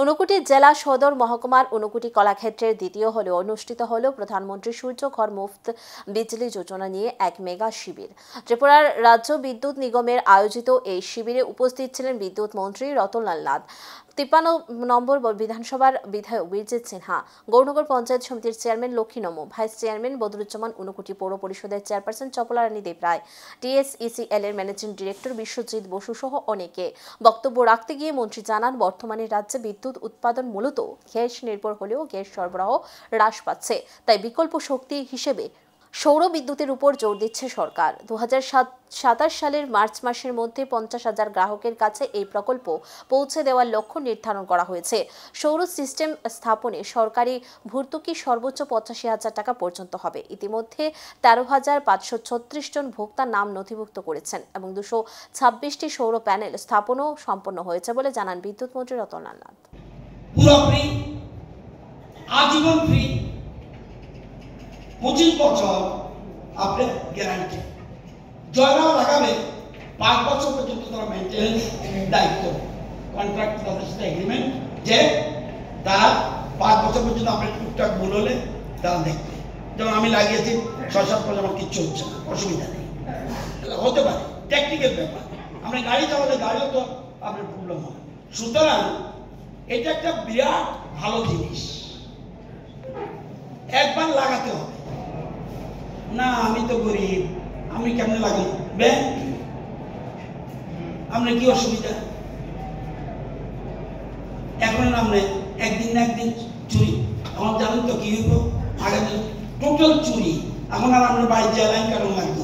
ঊনকোটি জেলা সদর মহকুমার ঊনকোটি কলাক্ষেত্রের দ্বিতীয় হলে অনুষ্ঠিত হল প্রধানমন্ত্রী সূর্য ঘর মুফত বিজলি যোজনা নিয়ে এক মেগা শিবির। ত্রিপুরার রাজ্য বিদ্যুৎ নিগমের আয়োজিত এই শিবিরে উপস্থিত ছিলেন বিদ্যুৎ মন্ত্রী রতনলাল নাথ, 53 নম্বর বিধানসভার বিধায়ক বীরজিৎ সিনহা, গৌরনগর পঞ্চায়েত সমিতির চেয়ারম্যান লক্ষ্মী নমো, ভাইস চেয়ারম্যান বদরুজ্জামান, ঊনকোটি পৌর পরিষদের চেয়ারপারসন চপলারানী দেবরায়, টিএসইসিএল এর ম্যানেজিং ডিরেক্টর বিশ্বজিৎ বসু সহ অনেকে। বক্তব্য রাখতে গিয়ে মন্ত্রী জানান, বর্তমানে রাজ্যে বিদ্যুৎ উৎপাদন মূলত গ্যাস নির্ভর হলেও গ্যাস সরবরাহ হ্রাস পাচ্ছে, তাই বিকল্প শক্তি হিসেবে সৌর বিদ্যুতের উপর জোর দিচ্ছে সরকার। 2027 সালের মার্চ মাসের মধ্যে 50,000 গ্রাহকের কাছে এই প্রকল্প পৌঁছে দেওয়ার লক্ষ্য নির্ধারণ করা হয়েছে। সৌর সিস্টেম স্থাপনে সরকারি ভর্তুকি সর্বোচ্চ 85,000 টাকা পর্যন্ত হবে। ইতিমধ্যে 13,536 জন ভোক্তা নাম নথিভুক্ত করেছেন এবং 226টি সৌর প্যানেল স্থাপনও সম্পন্ন হয়েছে বলে জানান বিদ্যুৎ মন্ত্রী রতনলাল নাথ। পুরো ফ্রি, আজীবন ফ্রি, 25 বছর আপনার গ্যারান্টি। যারা লাগাবে 5 বছর পর্যন্ত তারা মেইনটেনেন্স দায়িত্ব, কন্ট্রাক্ট তাদের সাথে এগ্রিমেন্ট যে তারা 5 বছর পর্যন্ত আপনার টুকটাক ভুল হলে তারা দেখবে। যেমন আমি লাগিয়েছি 6-7 বছর আমার কিচ্ছু হচ্ছে না, অসুবিধা নেই, হতে পারে টেকনিক্যাল ব্যাপার। আমরা গাড়ি চালালে গাড়িও তো আপনার প্রবলেম হয়। সুতরাং এটা একটা বিরাট ভালো জিনিস, একবার লাগাতে হবে না। আমি তো গরিব, আমি কেমনে লাগাবো? ব্যাংক আপনার কি অসুবিধা? এখন আপনি একদিন না একদিন চুরি, এখন জানেন তো কি হইব, আগে টোটাল চুরি। এখন আর আপনার বাড়ির লাইন কারণ লাগবে